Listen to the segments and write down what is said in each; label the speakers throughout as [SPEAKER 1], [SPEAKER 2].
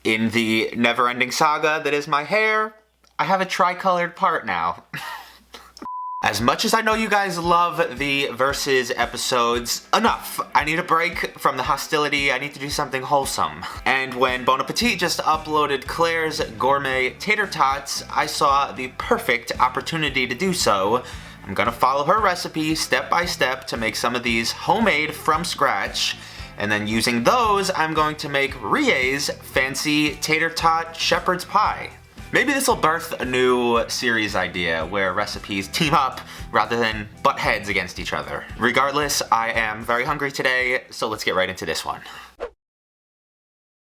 [SPEAKER 1] In the never-ending saga that is my hair, I have a tri-colored part now. As much as I know you guys love the Versus episodes, enough! I need a break from the hostility, I need to do something wholesome. And when Bon Appetit just uploaded Claire's Gourmet Tater Tots, I saw the perfect opportunity to do so. I'm gonna follow her recipe step by step to make some of these homemade from scratch, and then using those, I'm going to make Rie's fancy Tater Tot Shepherds Pie. Maybe this will birth a new series idea where recipes team up rather than butt heads against each other. Regardless, I am very hungry today, so let's get right into this one.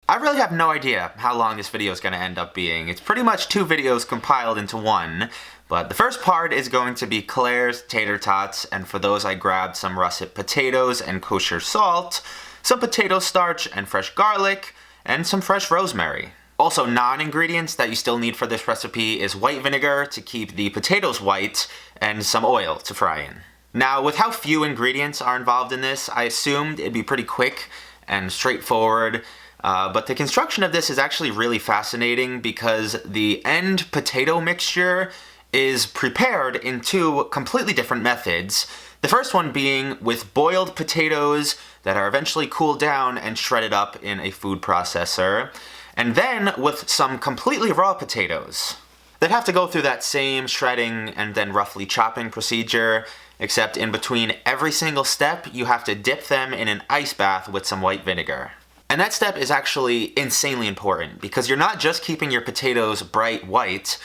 [SPEAKER 1] I really have no idea how long this video is going to end up being. It's pretty much 2 videos compiled into one, but the first part is going to be Claire's Tater Tots, and for those I grabbed some russet potatoes and kosher salt, some potato starch and fresh garlic, and some fresh rosemary. Also, non-ingredients that you still need for this recipe is white vinegar to keep the potatoes white and some oil to fry in. Now, with how few ingredients are involved in this, I assumed it'd be pretty quick and straightforward, but the construction of this is actually really fascinating because the end potato mixture is prepared in 2 completely different methods. The first one being with boiled potatoes that are eventually cooled down and shredded up in a food processor, and then with some completely raw potatoes that have to go through that same shredding and then roughly chopping procedure, except in between every single step you have to dip them in an ice bath with some white vinegar. And that step is actually insanely important because you're not just keeping your potatoes bright white,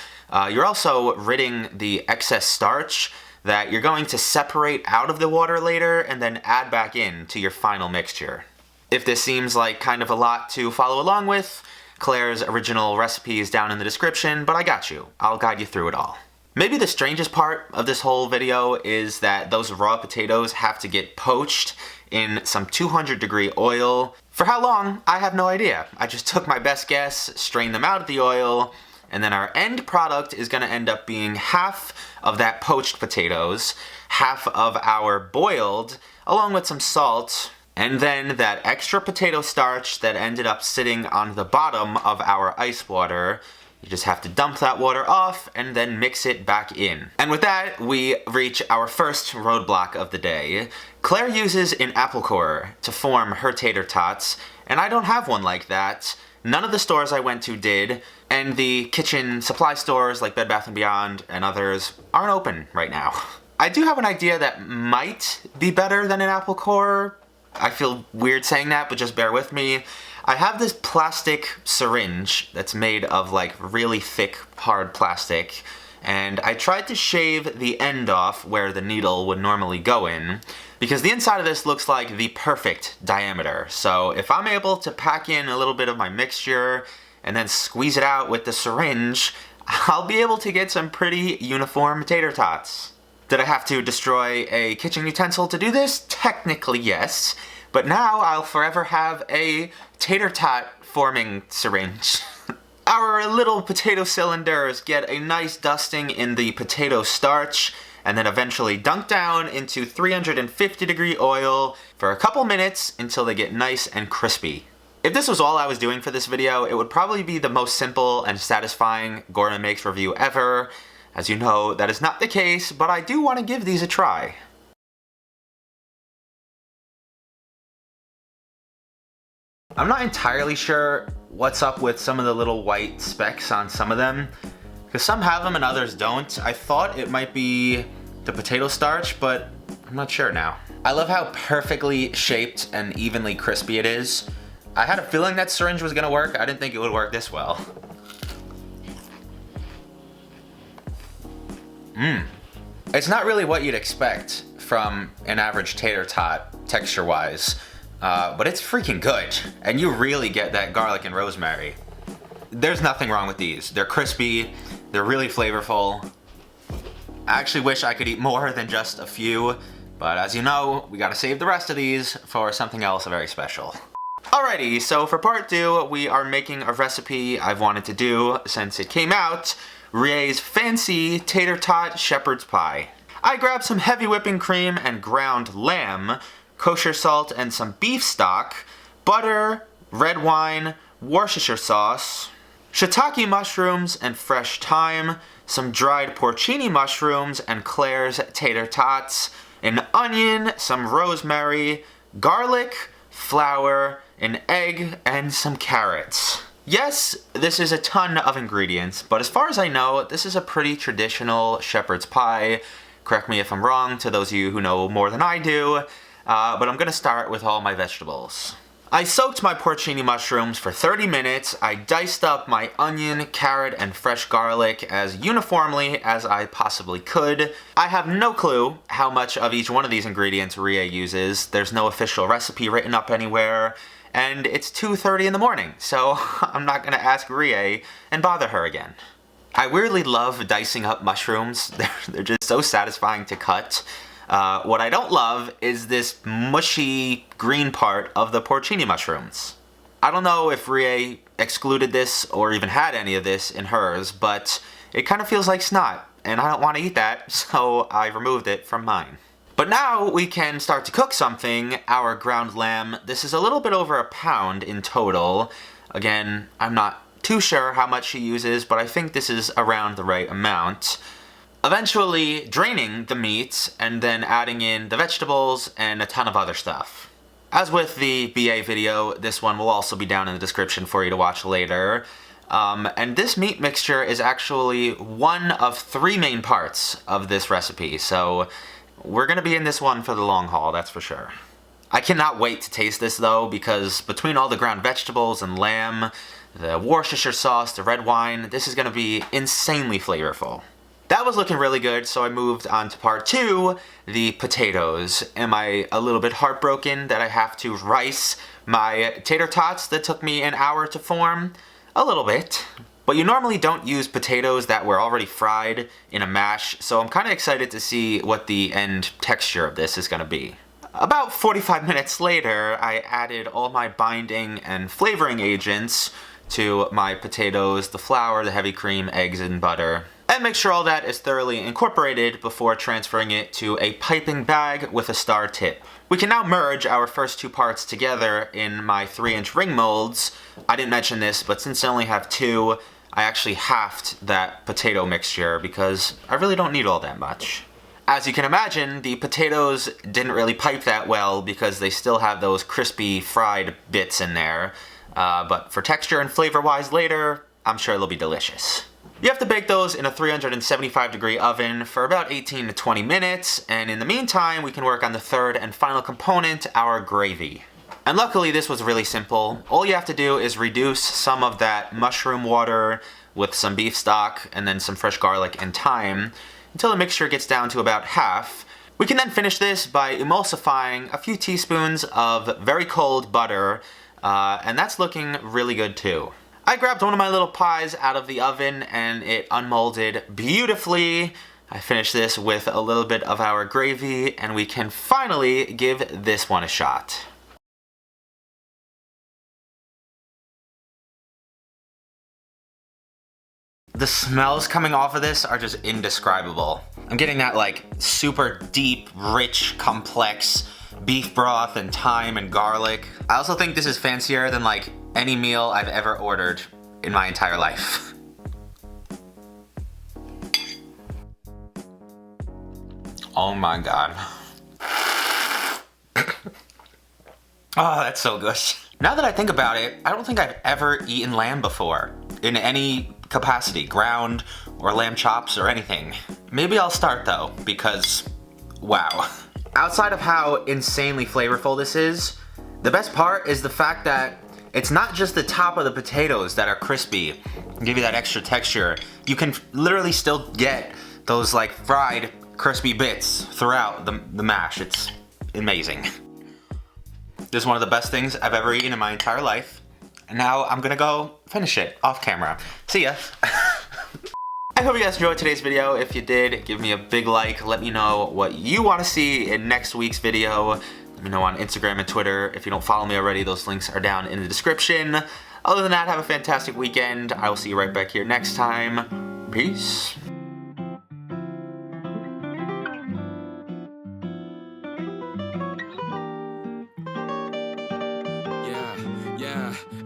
[SPEAKER 1] you're also ridding the excess starch that you're going to separate out of the water later and then add back in to your final mixture. If this seems like kind of a lot to follow along with, Claire's original recipe is down in the description, but I got you. I'll guide you through it all. Maybe the strangest part of this whole video is that those raw potatoes have to get poached in some 200-degree oil. For how long? I have no idea. I just took my best guess, strained them out of the oil, and then our end product is going to end up being half of that poached potatoes, half of our boiled, along with some salt, and then that extra potato starch that ended up sitting on the bottom of our ice water. You just have to dump that water off and then mix it back in. And with that, we reach our first roadblock of the day. Claire uses an apple core to form her tater tots, and I don't have one like that. None of the stores I went to did, and the kitchen supply stores like Bed Bath & Beyond and others aren't open right now. I do have an idea that might be better than an apple core. I feel weird saying that, but just bear with me. I have this plastic syringe that's made of like really thick, hard plastic, and I tried to shave the end off where the needle would normally go in, because the inside of this looks like the perfect diameter. So if I'm able to pack in a little bit of my mixture and then squeeze it out with the syringe, I'll be able to get some pretty uniform tater tots. Did I have to destroy a kitchen utensil to do this? Technically, yes. But now I'll forever have a tater tot forming syringe. Our little potato cylinders get a nice dusting in the potato starch and then eventually dunked down into 350-degree oil for a couple minutes until they get nice and crispy. If this was all I was doing for this video, it would probably be the most simple and satisfying Gourmet Makes review ever. As you know, that is not the case, but I do want to give these a try. I'm not entirely sure what's up with some of the little white specks on some of them, because some have them and others don't. I thought it might be the potato starch, but I'm not sure now. I love how perfectly shaped and evenly crispy it is. I had a feeling that syringe was gonna work. I didn't think it would work this well. It's not really what you'd expect from an average tater tot, texture-wise, but it's freaking good, and you really get that garlic and rosemary. There's nothing wrong with these. They're crispy, they're really flavorful. I actually wish I could eat more than just a few, but as you know, we gotta save the rest of these for something else very special. Alrighty, so for part 2, we are making a recipe I've wanted to do since it came out, Rie's fancy Tater Tot Shepherds Pie. I grabbed some heavy whipping cream and ground lamb, kosher salt and some beef stock, butter, red wine, Worcestershire sauce, shiitake mushrooms and fresh thyme, some dried porcini mushrooms and Claire's tater tots, an onion, some rosemary, garlic, flour, an egg, and some carrots. Yes, this is a ton of ingredients, but as far as I know, this is a pretty traditional shepherd's pie. Correct me if I'm wrong, to those of you who know more than I do, but I'm gonna start with all my vegetables. I soaked my porcini mushrooms for 30 minutes. I diced up my onion, carrot, and fresh garlic as uniformly as I possibly could. I have no clue how much of each one of these ingredients Rie uses. There's no official recipe written up anywhere, and it's 2:30 in the morning, so I'm not gonna ask Rie and bother her again. I weirdly love dicing up mushrooms. They're just so satisfying to cut. What I don't love is this mushy green part of the porcini mushrooms. I don't know if Rie excluded this or even had any of this in hers, but it kind of feels like snot, and I don't want to eat that, so I removed it from mine. But now we can start to cook something, our ground lamb. This is a little bit over a pound in total. Again, I'm not too sure how much she uses, but I think this is around the right amount. Eventually draining the meat and then adding in the vegetables and a ton of other stuff. As with the BA video, this one will also be down in the description for you to watch later. And this meat mixture is actually one of 3 main parts of this recipe, so we're gonna be in this one for the long haul, that's for sure. I cannot wait to taste this though, because between all the ground vegetables and lamb, the Worcestershire sauce, the red wine, this is gonna be insanely flavorful. That was looking really good, so I moved on to part 2, the potatoes. Am I a little bit heartbroken that I have to rice my tater tots that took me an hour to form? A little bit. But you normally don't use potatoes that were already fried in a mash, so I'm kind of excited to see what the end texture of this is going to be. About 45 minutes later, I added all my binding and flavoring agents to my potatoes, the flour, the heavy cream, eggs, and butter. And make sure all that is thoroughly incorporated before transferring it to a piping bag with a star tip. We can now merge our first 2 parts together in my 3-inch ring molds. I didn't mention this, but since I only have 2, I actually halved that potato mixture because I really don't need all that much. As you can imagine, the potatoes didn't really pipe that well because they still have those crispy fried bits in there. But for texture and flavor-wise later, I'm sure they'll be delicious. You have to bake those in a 375-degree oven for about 18 to 20 minutes, and in the meantime, we can work on the third and final component, our gravy. And luckily, this was really simple. All you have to do is reduce some of that mushroom water with some beef stock and then some fresh garlic and thyme until the mixture gets down to about half. We can then finish this by emulsifying a few teaspoons of very cold butter, and that's looking really good too. I grabbed one of my little pies out of the oven and it unmolded beautifully. I finished this with a little bit of our gravy and we can finally give this one a shot. The smells coming off of this are just indescribable. I'm getting that like super deep, rich, complex beef broth and thyme and garlic. I also think this is fancier than like any meal I've ever ordered in my entire life. Oh my god. Oh, that's so good. Now that I think about it, I don't think I've ever eaten lamb before, in any capacity, ground or lamb chops or anything. Maybe I'll start though, because wow. Outside of how insanely flavorful this is, the best part is the fact that it's not just the top of the potatoes that are crispy and give you that extra texture. You can literally still get those like fried crispy bits throughout the mash. It's amazing. This is one of the best things I've ever eaten in my entire life. And now I'm gonna go finish it off camera. See ya. I hope you guys enjoyed today's video. If you did, give me a big like. Let me know what you want to see in next week's video. Let me know on Instagram and Twitter. If you don't follow me already, those links are down in the description. Other than that, have a fantastic weekend. I will see you right back here next time. Peace.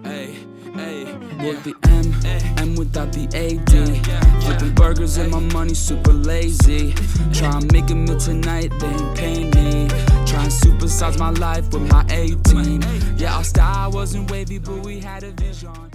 [SPEAKER 2] Hey, the M, M without the AD. Flipping burgers and my money super lazy. Try and make a meal tonight, they ain't paying me. Try and supersize my life with my A-team. Yeah, our style wasn't wavy, but we had a vision.